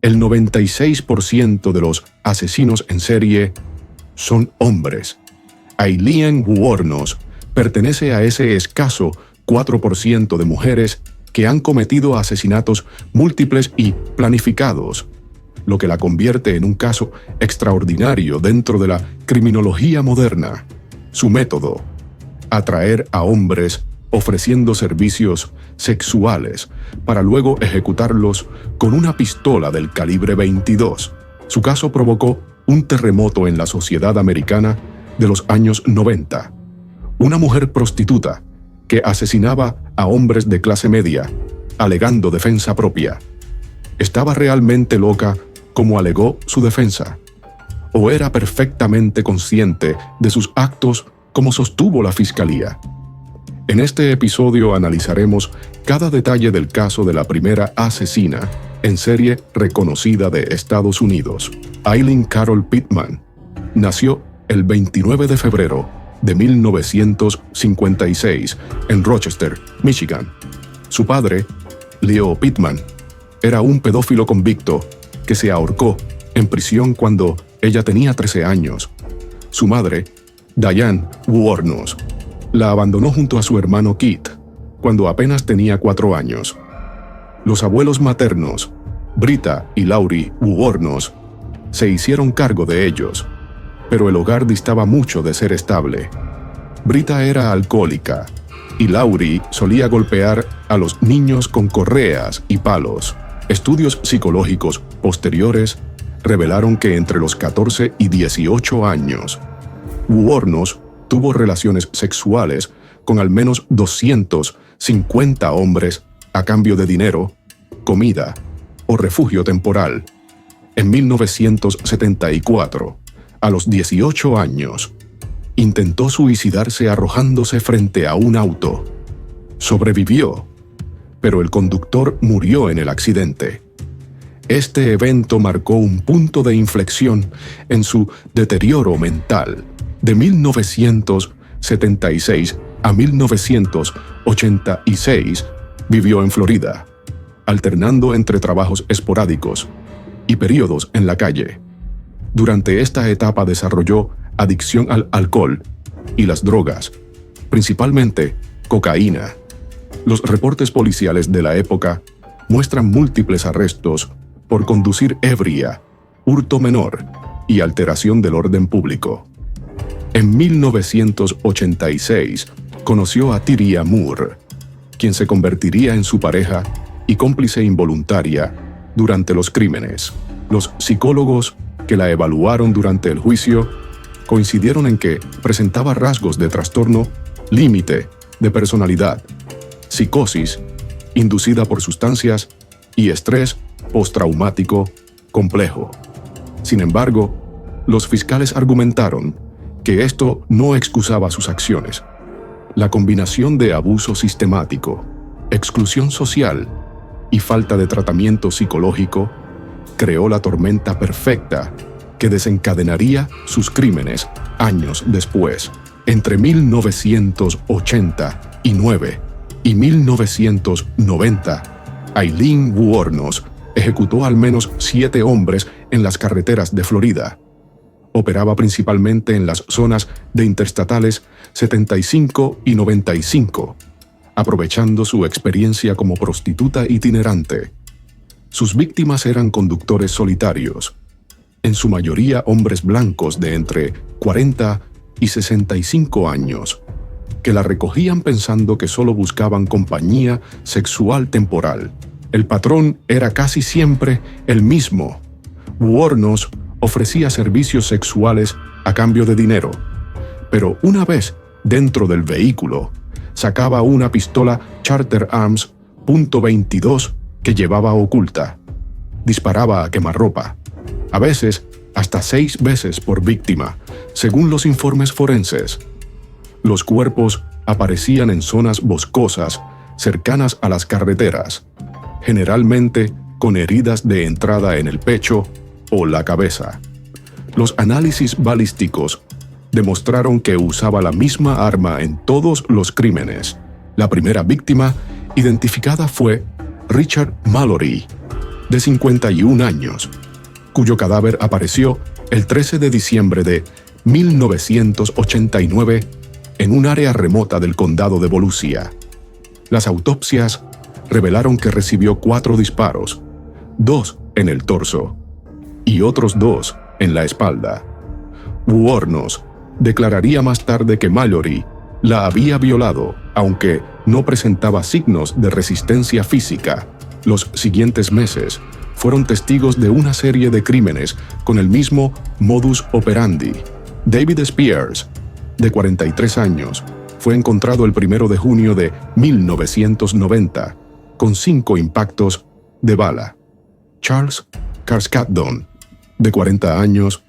el 96% de los asesinos en serie son hombres. Aileen Wuornos pertenece a ese escaso 4% de mujeres que han cometido asesinatos múltiples y planificados, lo que la convierte en un caso extraordinario dentro de la criminología moderna. Su método: atraer a hombres ofreciendo servicios sexuales para luego ejecutarlos con una pistola del calibre 22. Su caso provocó un terremoto en la sociedad americana de los años 90. Una mujer prostituta que asesinaba a hombres de clase media, alegando defensa propia. ¿Estaba realmente loca, como alegó su defensa? ¿O era perfectamente consciente de sus actos, como sostuvo la fiscalía? En este episodio analizaremos cada detalle del caso de la primera asesina en serie reconocida de Estados Unidos. Aileen Carol Pittman nació el 29 de febrero de 1956 en Rochester, Michigan. Su padre, Leo Pittman, era un pedófilo convicto que se ahorcó en prisión cuando ella tenía 13 años. Su madre, Diane Wuornos, la abandonó junto a su hermano Keith cuando apenas tenía 4 años. Los abuelos maternos, Britta y Laurie Wuornos, se hicieron cargo de ellos, pero el hogar distaba mucho de ser estable. Britta era alcohólica y Laurie solía golpear a los niños con correas y palos. Estudios psicológicos posteriores revelaron que entre los 14 y 18 años, Wuornos tuvo relaciones sexuales con al menos 250 hombres a cambio de dinero, comida o refugio temporal. En 1974, a los 18 años, intentó suicidarse arrojándose frente a un auto. Sobrevivió, pero el conductor murió en el accidente. Este evento marcó un punto de inflexión en su deterioro mental. De 1976 a 1986 vivió en Florida, alternando entre trabajos esporádicos y periodos en la calle. Durante esta etapa desarrolló adicción al alcohol y las drogas, principalmente cocaína. Los reportes policiales de la época muestran múltiples arrestos por conducir ebria, hurto menor y alteración del orden público. En 1986 conoció a Tyria Moore, quien se convertiría en su pareja y cómplice involuntaria durante los crímenes. Los psicólogos que la evaluaron durante el juicio coincidieron en que presentaba rasgos de trastorno límite de personalidad, psicosis inducida por sustancias y estrés postraumático complejo. Sin embargo, los fiscales argumentaron que esto no excusaba sus acciones. La combinación de abuso sistemático, exclusión social y falta de tratamiento psicológico creó la tormenta perfecta que desencadenaría sus crímenes años después. Entre 1989 y 1990, Aileen Wuornos ejecutó al menos 7 hombres en las carreteras de Florida. Operaba principalmente en las zonas de interstatales 75 y 95, aprovechando su experiencia como prostituta itinerante. Sus víctimas eran conductores solitarios, en su mayoría hombres blancos de entre 40 y 65 años, que la recogían pensando que solo buscaban compañía sexual temporal. El patrón era casi siempre el mismo. Wuornos ofrecía servicios sexuales a cambio de dinero, pero una vez dentro del vehículo, sacaba una pistola Charter Arms .22 que llevaba oculta. Disparaba a quemarropa, a veces hasta 6 veces por víctima, según los informes forenses. Los cuerpos aparecían en zonas boscosas cercanas a las carreteras, generalmente con heridas de entrada en el pecho o la cabeza. Los análisis balísticos demostraron que usaba la misma arma en todos los crímenes. La primera víctima identificada fue Richard Mallory, de 51 años, cuyo cadáver apareció el 13 de diciembre de 1989 en un área remota del condado de Volusia. Las autopsias revelaron que recibió 4 disparos, 2 en el torso y otros 2 en la espalda. Wuornos declararía más tarde que Mallory la había violado, aunque no presentaba signos de resistencia física. Los siguientes meses fueron testigos de una serie de crímenes con el mismo modus operandi. David Spears, de 43 años, fue encontrado el 1 de junio de 1990 con 5 impactos de bala. Charles Carskadon, de 40 años,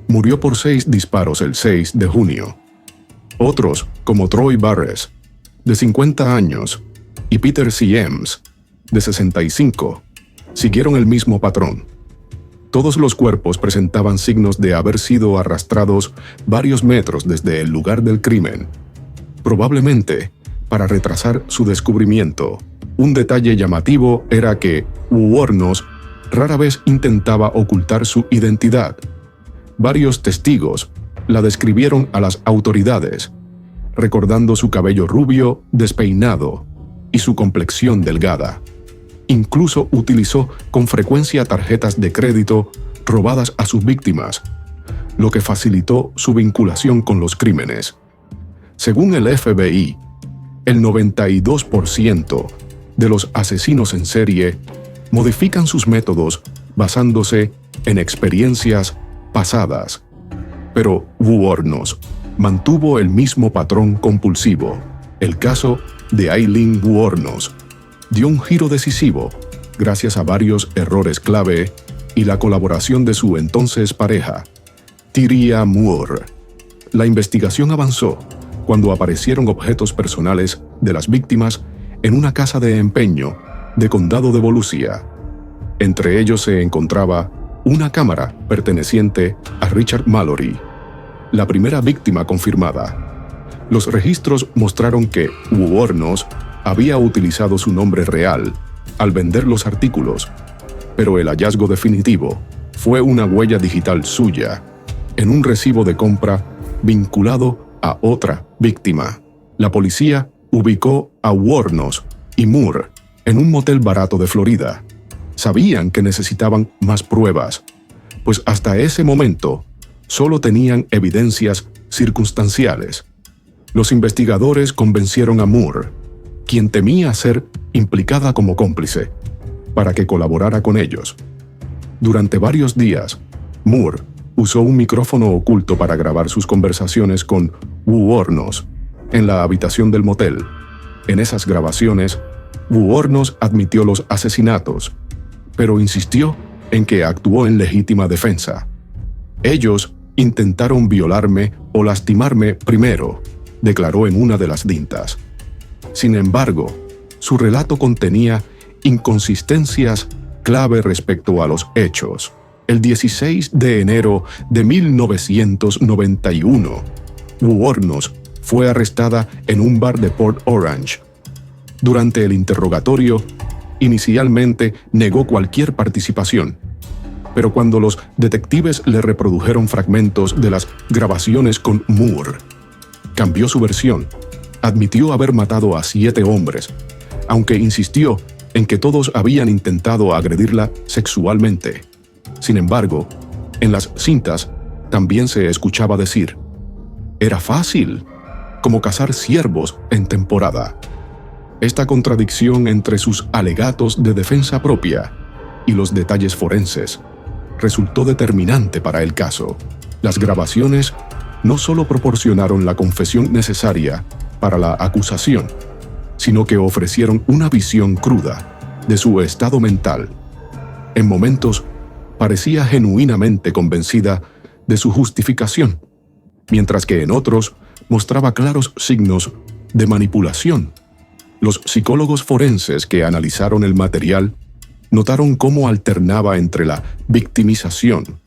murió por 6 disparos el 6 de junio. Otros, como Troy Barres, de 50 años, y Peter Siems, de 65, siguieron el mismo patrón. Todos los cuerpos presentaban signos de haber sido arrastrados varios metros desde el lugar del crimen, probablemente para retrasar su descubrimiento. Un detalle llamativo era que Wuornos rara vez intentaba ocultar su identidad. Varios testigos la describieron a las autoridades, recordando su cabello rubio, despeinado, y su complexión delgada. Incluso utilizó con frecuencia tarjetas de crédito robadas a sus víctimas, lo que facilitó su vinculación con los crímenes. Según el FBI, el 92% de los asesinos en serie modifican sus métodos basándose en experiencias pasadas. Pero Wuornos mantuvo el mismo patrón compulsivo. El caso de Aileen Wuornos dio un giro decisivo gracias a varios errores clave y la colaboración de su entonces pareja, Tyria Moore. La investigación avanzó cuando aparecieron objetos personales de las víctimas en una casa de empeño de condado de Volusia. Entre ellos se encontraba una cámara perteneciente a Richard Mallory, la primera víctima confirmada. Los registros mostraron que Wuornos había utilizado su nombre real al vender los artículos, pero el hallazgo definitivo fue una huella digital suya en un recibo de compra vinculado a otra víctima. La policía ubicó a Wuornos y Moore en un motel barato de Florida. Sabían que necesitaban más pruebas, pues hasta ese momento solo tenían evidencias circunstanciales. Los investigadores convencieron a Moore, quien temía ser implicada como cómplice, para que colaborara con ellos. Durante varios días, Moore usó un micrófono oculto para grabar sus conversaciones con Wuornos en la habitación del motel. En esas grabaciones, Wuornos admitió los asesinatos, pero insistió en que actuó en legítima defensa. Ellos intentaron violarme o lastimarme primero, declaró en una de las cintas. Sin embargo, su relato contenía inconsistencias clave respecto a los hechos. El 16 de enero de 1991, Wuornos fue arrestada en un bar de Port Orange. Durante el interrogatorio, inicialmente negó cualquier participación, pero cuando los detectives le reprodujeron fragmentos de las grabaciones con Moore, cambió su versión. Admitió haber matado a 7 hombres, aunque insistió en que todos habían intentado agredirla sexualmente. Sin embargo, en las cintas también se escuchaba decir: «Era fácil, como cazar ciervos en temporada». Esta contradicción entre sus alegatos de defensa propia y los detalles forenses resultó determinante para el caso. Las grabaciones no solo proporcionaron la confesión necesaria para la acusación, sino que ofrecieron una visión cruda de su estado mental. En momentos, parecía genuinamente convencida de su justificación, mientras que en otros mostraba claros signos de manipulación. Los psicólogos forenses que analizaron el material notaron cómo alternaba entre la victimización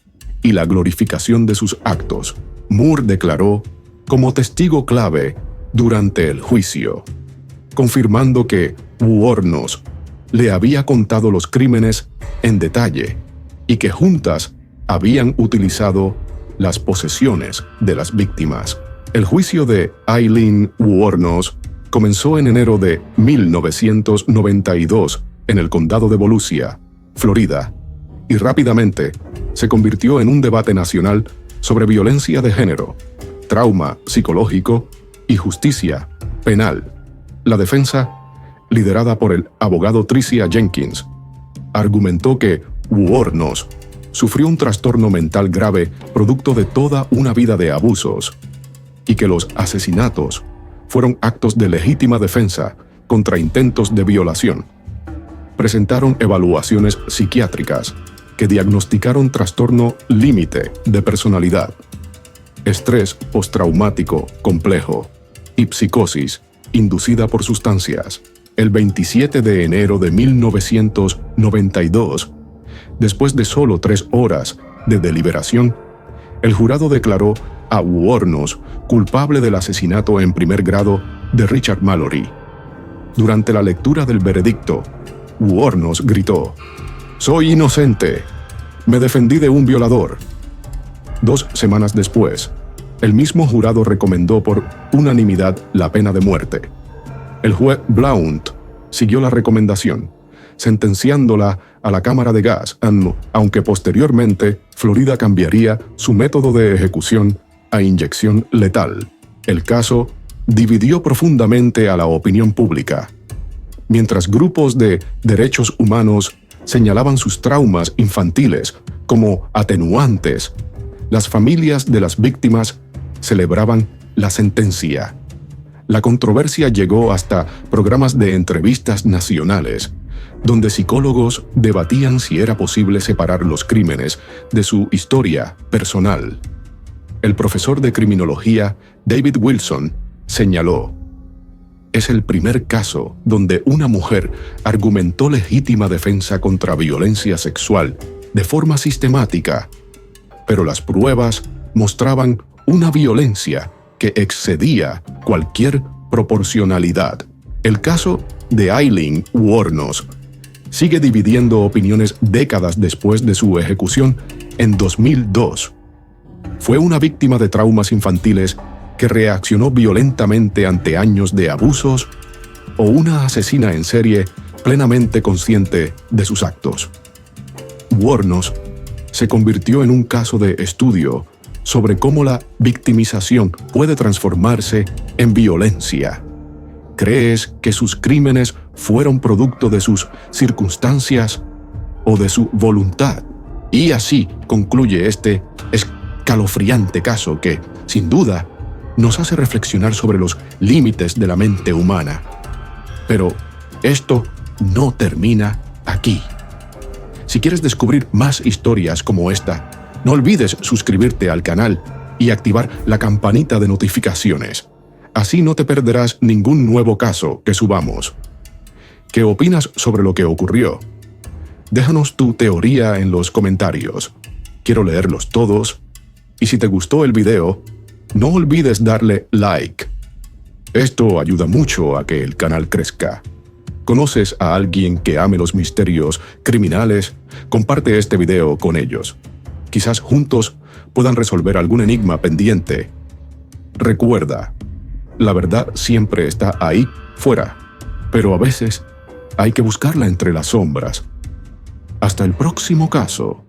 y la glorificación de sus actos. Moore declaró como testigo clave durante el juicio, confirmando que Wuornos le había contado los crímenes en detalle y que juntas habían utilizado las posesiones de las víctimas. El juicio de Aileen Wuornos comenzó en enero de 1992 en el condado de Volusia, Florida, y rápidamente se convirtió en un debate nacional sobre violencia de género, trauma psicológico y justicia penal. La defensa, liderada por el abogado Tricia Jenkins, argumentó que Wuornos sufrió un trastorno mental grave producto de toda una vida de abusos y que los asesinatos fueron actos de legítima defensa contra intentos de violación. Presentaron evaluaciones psiquiátricas que diagnosticaron trastorno límite de personalidad, estrés postraumático complejo y psicosis inducida por sustancias. El 27 de enero de 1992, después de solo 3 horas de deliberación, el jurado declaró a Wuornos culpable del asesinato en primer grado de Richard Mallory. Durante la lectura del veredicto, Wuornos gritó: «Soy inocente. Me defendí de un violador». 2 semanas después, el mismo jurado recomendó por unanimidad la pena de muerte. El juez Blount siguió la recomendación, sentenciándola a la cámara de gas, aunque posteriormente Florida cambiaría su método de ejecución a inyección letal. El caso dividió profundamente a la opinión pública. Mientras grupos de derechos humanos señalaban sus traumas infantiles como atenuantes, las familias de las víctimas celebraban la sentencia. La controversia llegó hasta programas de entrevistas nacionales, donde psicólogos debatían si era posible separar los crímenes de su historia personal. El profesor de criminología David Wilson señaló: «Es el primer caso donde una mujer argumentó legítima defensa contra violencia sexual de forma sistemática, pero las pruebas mostraban una violencia que excedía cualquier proporcionalidad». El caso de Aileen Wuornos sigue dividiendo opiniones décadas después de su ejecución en 2002. Fue una víctima de traumas infantiles que reaccionó violentamente ante años de abusos, o una asesina en serie plenamente consciente de sus actos. Wuornos se convirtió en un caso de estudio sobre cómo la victimización puede transformarse en violencia. ¿Crees que sus crímenes fueron producto de sus circunstancias o de su voluntad? Y así concluye este escalofriante caso que, sin duda, nos hace reflexionar sobre los límites de la mente humana. Pero esto no termina aquí. Si quieres descubrir más historias como esta, no olvides suscribirte al canal y activar la campanita de notificaciones. Así no te perderás ningún nuevo caso que subamos. ¿Qué opinas sobre lo que ocurrió? Déjanos tu teoría en los comentarios. Quiero leerlos todos. Y si te gustó el video, no olvides darle like. Esto ayuda mucho a que el canal crezca. ¿Conoces a alguien que ame los misterios criminales? Comparte este video con ellos. Quizás juntos puedan resolver algún enigma pendiente. Recuerda, la verdad siempre está ahí, fuera, pero a veces hay que buscarla entre las sombras. Hasta el próximo caso.